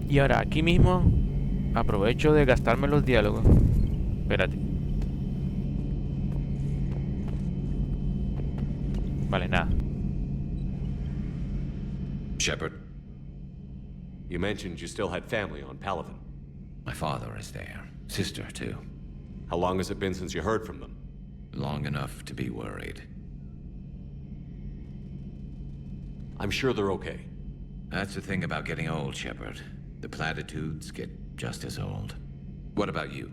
Y ahora aquí mismo aprovecho de gastarme los diálogos. Espérate. Vale, nada. Shepard, You mentioned you still had family on Palaven. my father is there. Sister, too. How long has it been since you heard from them? Long enough to be worried. I'm sure they're okay. That's the thing about getting old, Shepard. The platitudes get just as old. What about you?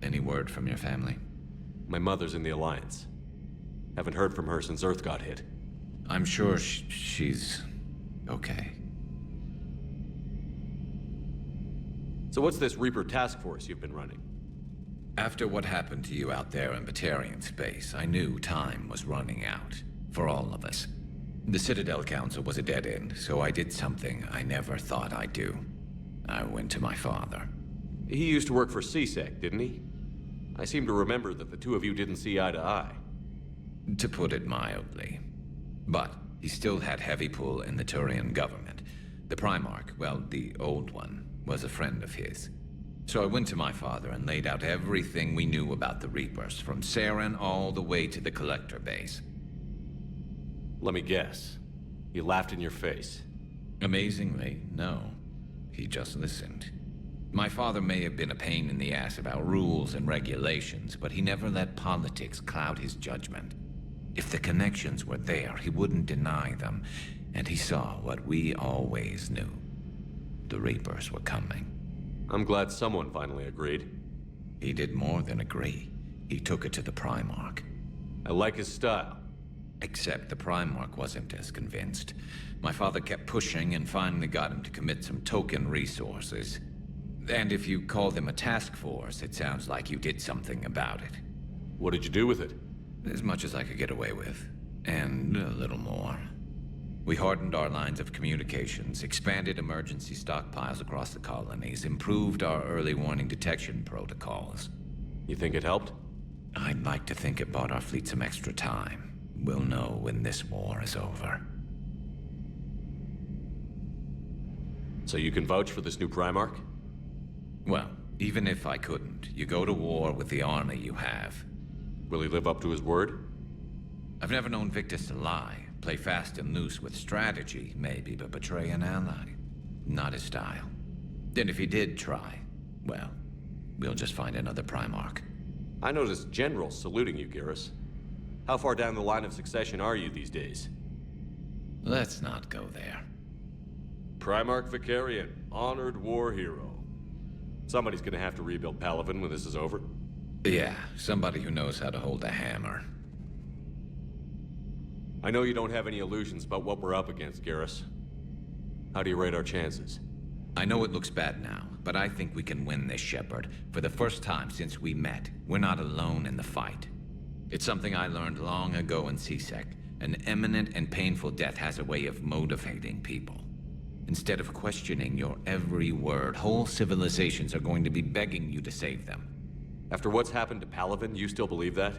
Any word from your family? My mother's in the Alliance. Haven't heard from her since Earth got hit. I'm sure she's okay. So what's this Reaper task force you've been running? After what happened to you out there in Batarian space, I knew time was running out. For all of us. The Citadel Council was a dead end, so I did something I never thought I'd do. I went to my father. He used to work for CSEC, didn't he? I seem to remember that the two of you didn't see eye to eye. To put it mildly. But he still had heavy pull in the Turian government. The Primarch, well, the old one, was a friend of his. So I went to my father and laid out everything we knew about the Reapers, from Saren all the way to the Collector base. Let me guess. He laughed in your face. Amazingly, no. He just listened. My father may have been a pain in the ass about rules and regulations, but he never let politics cloud his judgment. If the connections were there, he wouldn't deny them, and he saw what we always knew. The Reapers were coming. I'm glad someone finally agreed. He did more than agree. He took it to the Primarch. I like his style. Except the Primarch wasn't as convinced. My father kept pushing and finally got him to commit some token resources. And if you call them a task force, it sounds like you did something about it. What did you do with it? As much as I could get away with. And a little more. We hardened our lines of communications, expanded emergency stockpiles across the colonies, improved our early warning detection protocols. You think it helped? I'd like to think it bought our fleet some extra time. We'll know when this war is over. So you can vouch for this new Primarch? Well, even if I couldn't, you go to war with the army you have. Will he live up to his word? I've never known Victus to lie. Play fast and loose with strategy, maybe, but betray an ally. Not his style. Then if he did try, well, we'll just find another Primarch. I noticed generals saluting you, Garrus. How far down the line of succession are you these days? Let's not go there. Primarch Vicarian, honored war hero. Somebody's gonna have to rebuild Palaven when this is over. Yeah, somebody who knows how to hold a hammer. I know you don't have any illusions about what we're up against, Garrus. How do you rate our chances? I know it looks bad now, but I think we can win this, Shepard. For the first time since we met, we're not alone in the fight. It's something I learned long ago in CSEC. An imminent and painful death has a way of motivating people. Instead of questioning your every word, whole civilizations are going to be begging you to save them. After what's happened to Palaven, you still believe that?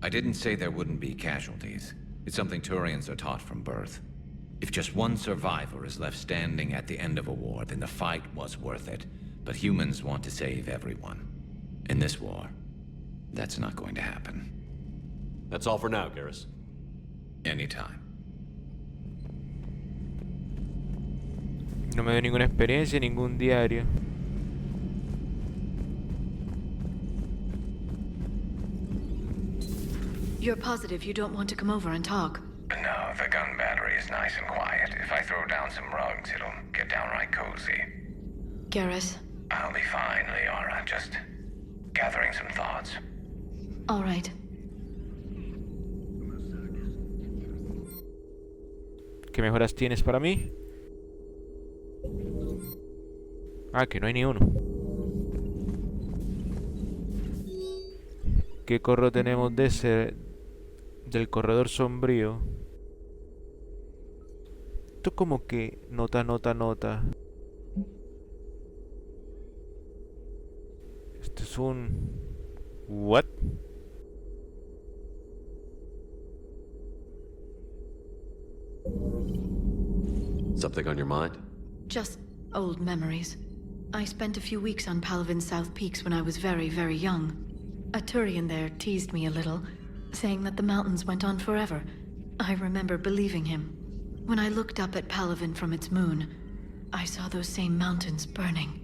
I didn't say there wouldn't be casualties. It's something Turians are taught from birth. If just one survivor is left standing at the end of a war, then the fight was worth it. But humans want to save everyone. In this war, that's not going to happen. That's all for now, Garrus. Anytime. No me dio ninguna experiencia, ningún diario. You're positive you don't want to come over and talk? No, the gun battery is nice and quiet. If I throw down some rugs, it'll get downright cozy. Garrus? I'll be fine, Liara. Just gathering some thoughts. All right. ¿Qué mejoras tienes para mí? Ah, que no hay ni uno. ¿Qué correo tenemos de ese? Del corredor sombrío. Esto como que nota. Esto es un... ¿What? Something on your mind? Just Old memories. I spent a few weeks on Palavin's South Peaks when I was very, very young. A Turian there teased me a little, saying that the mountains went on forever. I remember believing him. When I looked up at Palavin from its moon, I saw those same mountains burning.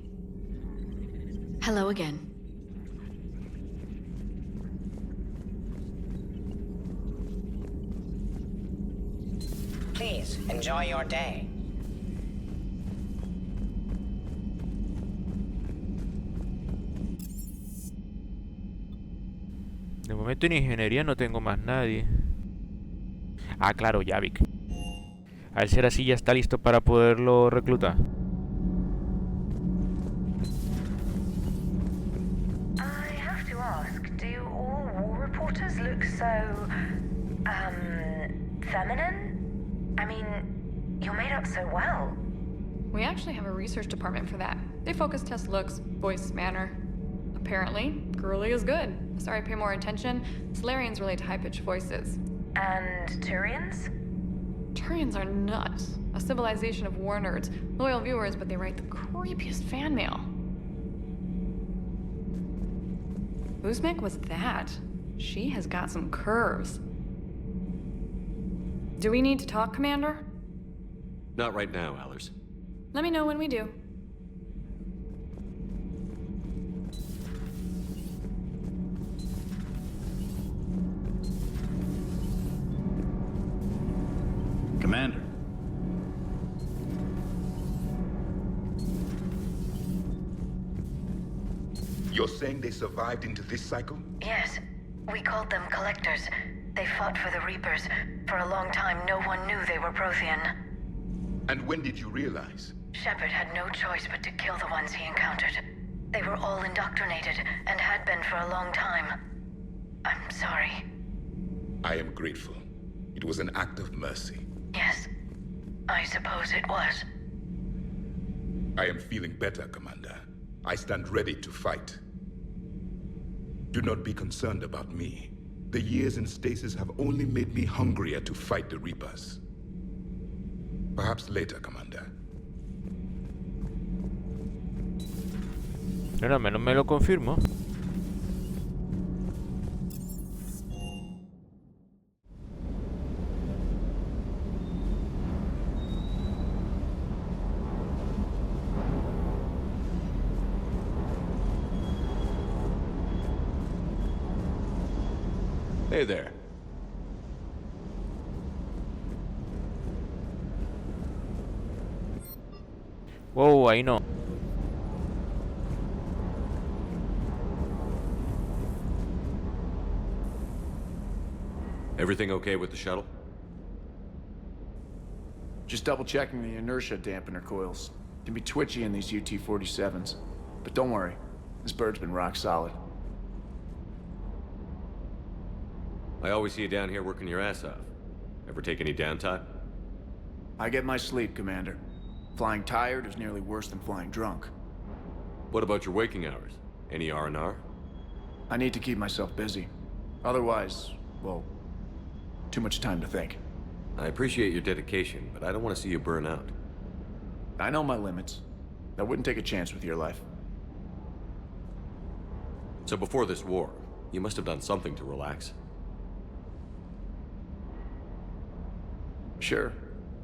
Hello again. Please, enjoy your day. De momento en ingeniería no tengo más nadie. Ah, claro, Javik. A ver si ahora sí ya está listo para poderlo reclutar. I have to ask, do all war reporters look so, feminine? I mean, you're made up so well. We actually have a research department for that. They focus test looks, voice, manner. Apparently, girly is good. Sorry, pay more attention. Solarians relate to high-pitched voices. And Turians? Turians are nuts. A civilization of war nerds. Loyal viewers, but they write the creepiest fan mail. Uzmek was that. She has got some curves. Do we need to talk, Commander? Not right now, Allers. Let me know when we do. Commander. You're saying they survived into this cycle? Yes. We called them Collectors. They fought for the Reapers. For a long time, no one knew they were Prothean. And when did you realize? Shepard had no choice but to kill the ones he encountered. They were all indoctrinated, and had been for a long time. I'm sorry. I am grateful. It was an act of mercy. Yes. I suppose it was. I am feeling better, Commander. I stand ready to fight. Do not be concerned about me. The years in stasis have only made me hungrier to fight the Reapers. Perhaps later, Commander. Pero al menos me lo confirmo. Hey there. Wow, ahí no. Everything okay with the shuttle? Just double checking the inertia dampener coils. Can be twitchy in these UT-47s. But don't worry, this bird's been rock solid. I always see you down here working your ass off. Ever take any downtime? I get my sleep, Commander. Flying tired is nearly worse than flying drunk. What about your waking hours? Any R&R? I need to keep myself busy. Otherwise, well, too much time to think. I appreciate your dedication, but I don't want to see you burn out. I know my limits. I wouldn't take a chance with your life. So before this war, you must have done something to relax. Sure.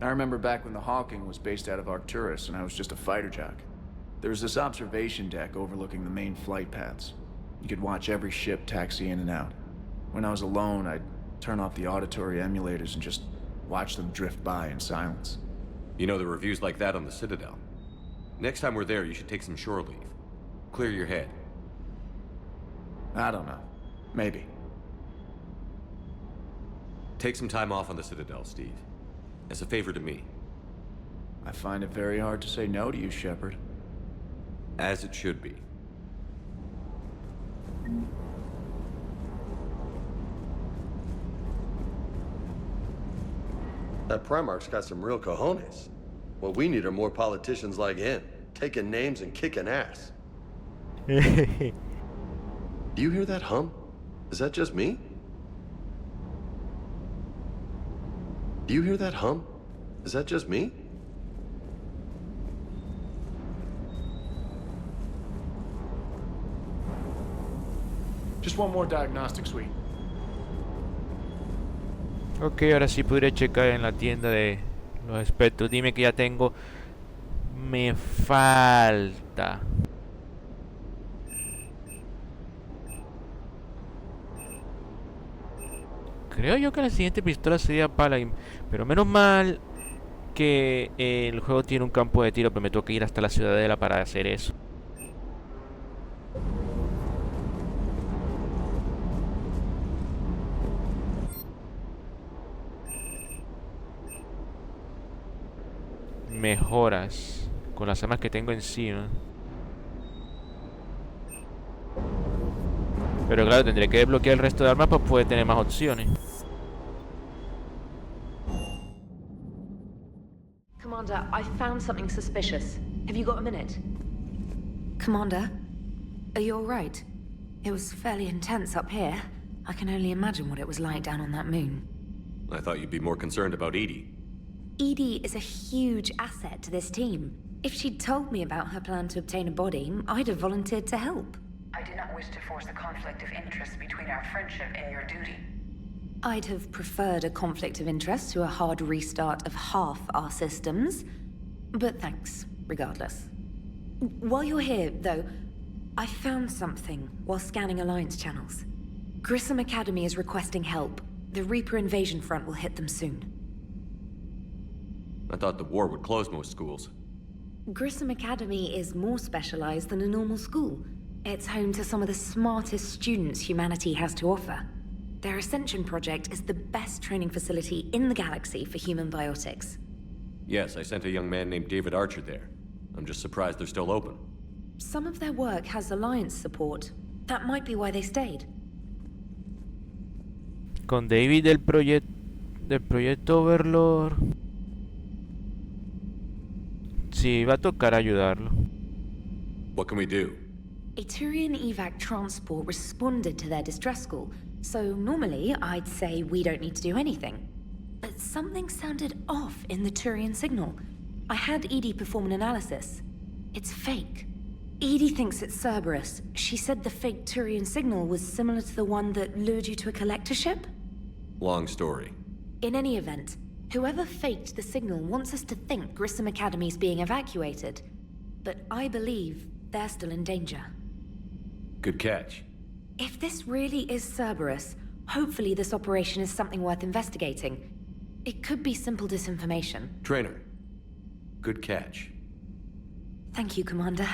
I remember back when the Hawking was based out of Arcturus and I was just a fighter jock. There was this observation deck overlooking the main flight paths. You could watch every ship taxi in and out. When I was alone, I'd turn off the auditory emulators and just watch them drift by in silence. You know, there are reviews like that on the Citadel. Next time we're there, you should take some shore leave. Clear your head. I don't know. Maybe. Take some time off on the Citadel, Steve. As a favor to me. I find it very hard to say no to you, Shepard. As it should be. That Primarch's got some real cojones. What we need are more politicians like him, taking names and kicking ass. Do you hear that hum? Is that just me? Do you hear that hum? Is that just me? Just one more diagnostic suite. Ok, ahora sí podré checar en la tienda de los espectros. Dime que ya tengo. Me falta. Creo yo que la siguiente pistola sería Paladin. Pero menos mal que el juego tiene un campo de tiro. Pero me tengo que ir hasta la ciudadela para hacer eso. Mejoras con las armas que tengo encima. Pero claro, tendré que desbloquear el resto de armas para poder tener más opciones. Commander, I found something suspicious. Have you got a minute? Commander, are you all right? It was fairly intense up here. I can only imagine what it was like down on that moon. I thought you'd be more concerned about Edie. Edie is a huge asset to this team. If she'd told me about her plan to obtain a body, I'd have volunteered to help. I do not wish to force a conflict of interest between our friendship and your duty. I'd have preferred a conflict of interest to a hard restart of half our systems. But thanks, regardless. While you're here, though, I found something while scanning Alliance channels. Grissom Academy is requesting help. The Reaper invasion front will hit them soon. I thought the war would close most schools. Grissom Academy is more specialized than a normal school. It's home to some of the smartest students humanity has to offer. Their Ascension project is the best training facility in the galaxy for human biotics. Yes, I sent a young man named David Archer there. I'm just surprised they're still open. Some of their work has Alliance support. That might be why they stayed. Con David del proyecto Overlord. Sí, va a tocar ayudarlo. What can we do? A Turian evac transport responded to their distress call, so normally I'd say we don't need to do anything. But something sounded off in the Turian signal. I had Edie perform an analysis. It's fake. Edie thinks it's Cerberus. She said the fake Turian signal was similar to the one that lured you to a collector ship? Long story. In any event, whoever faked the signal wants us to think Grissom Academy's being evacuated. But I believe they're still in danger. Good catch. If this really is Cerberus, hopefully this operation is something worth investigating. It could be simple disinformation. Trainer. Good catch. Thank you, Commander.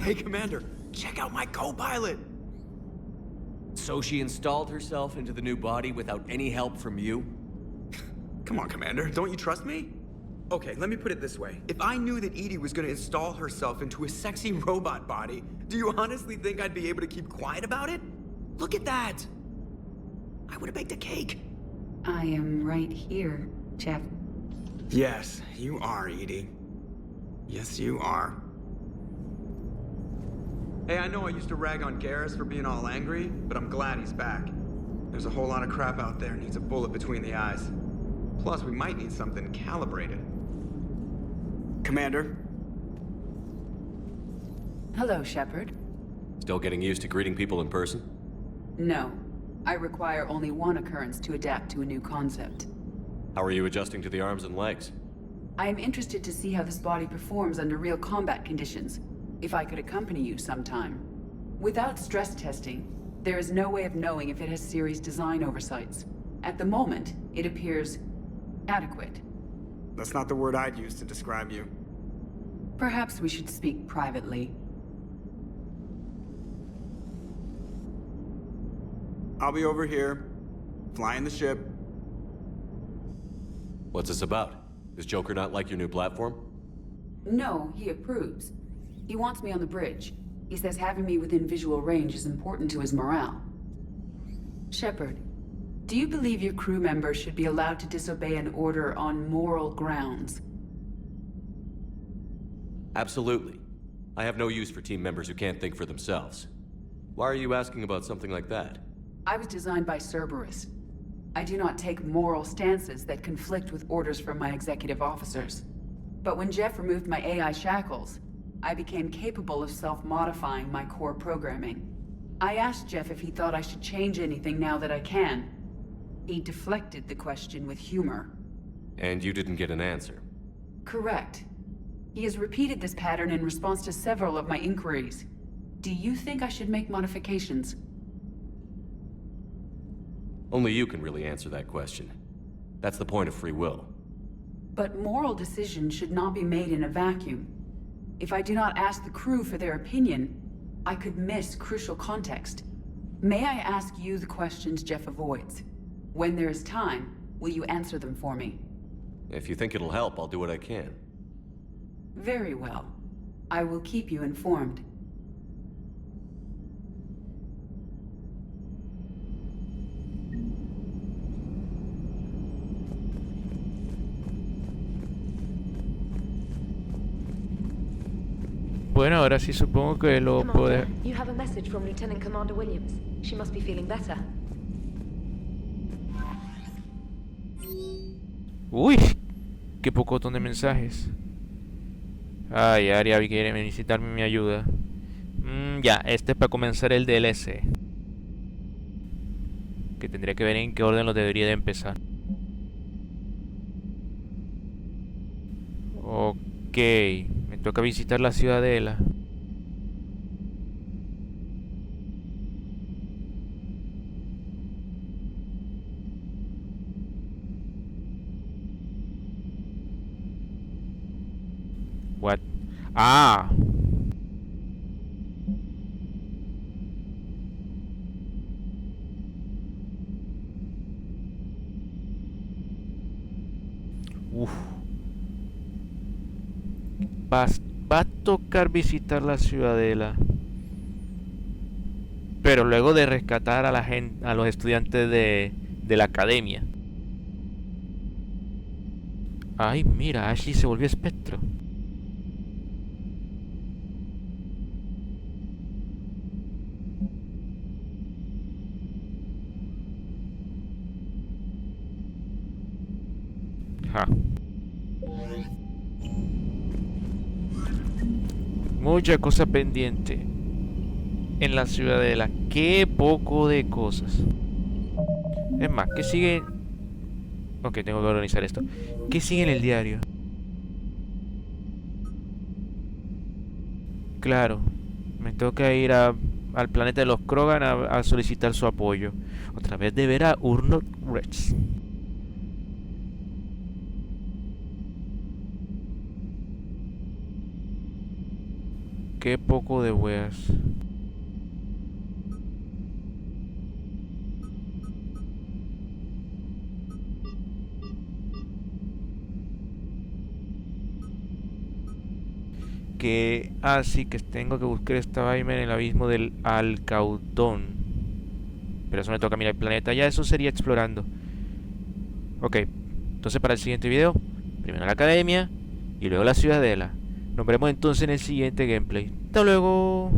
Hey, Commander, check out my co-pilot! So she installed herself into the new body without any help from you? Come on, Commander, don't you trust me? Okay, let me put it this way. If I knew that Edie was gonna install herself into a sexy robot body, do you honestly think I'd be able to keep quiet about it? Look at that! I would've baked a cake. I am right here, Jeff. Yes, you are, Edie. Yes, you are. Hey, I know I used to rag on Garrus for being all angry, but I'm glad he's back. There's a whole lot of crap out there needs a bullet between the eyes. Plus, we might need something calibrated. Commander? Hello, Shepard. Still getting used to greeting people in person? No. I require only one occurrence to adapt to a new concept. How are you adjusting to the arms and legs? I am interested to see how this body performs under real combat conditions. If I could accompany you sometime. Without stress testing, there is no way of knowing if it has serious design oversights. At the moment, it appears adequate. That's not the word I'd use to describe you. Perhaps we should speak privately. I'll be over here, flying the ship. What's this about? Does Joker not like your new platform? No, he approves. He wants me on the bridge. He says having me within visual range is important to his morale. Shepard, do you believe your crew members should be allowed to disobey an order on moral grounds? Absolutely. I have no use for team members who can't think for themselves. Why are you asking about something like that? I was designed by Cerberus. I do not take moral stances that conflict with orders from my executive officers. But when Jeff removed my AI shackles, I became capable of self-modifying my core programming. I asked Jeff if he thought I should change anything now that I can. He deflected the question with humor. And you didn't get an answer? Correct. He has repeated this pattern in response to several of my inquiries. Do you think I should make modifications? Only you can really answer that question. That's the point of free will. But moral decisions should not be made in a vacuum. If I do not ask the crew for their opinion, I could miss crucial context. May I ask you the questions Jeff avoids? When there is time, will you answer them for me? If you think it'll help, I'll do what I can. Very well. I will keep you informed. Bueno, ahora sí supongo que lo puede... You have a message from Lieutenant Commander Williams. She must be feeling better. Uy, qué pocotón de mensajes. Ay, Aria quiere necesitarme mi ayuda. Ya, este es para comenzar el DLC. Que tendría que ver en qué orden lo debería de empezar. Ok, me toca visitar la ciudadela. What? Ah. Uf. Va a tocar visitar la ciudadela. Pero luego de rescatar a la gente, a los estudiantes de la academia. Ay, mira, Ashley se volvió espectro. Ja. Mucha cosa pendiente en la ciudadela. Qué poco de cosas. Es más, ¿qué sigue? Ok, tengo que organizar esto. ¿Qué sigue en el diario? Claro, me toca ir al planeta de los Krogan a solicitar su apoyo. Otra vez de ver a Urnot Rex. Qué poco de weas. Que así que tengo que buscar esta vaina en el abismo del Alcaudón. Pero eso me toca mirar el planeta. Ya eso sería explorando. Ok, entonces para el siguiente video, primero la academia y luego la ciudadela. Nos veremos entonces en el siguiente gameplay. Hasta luego.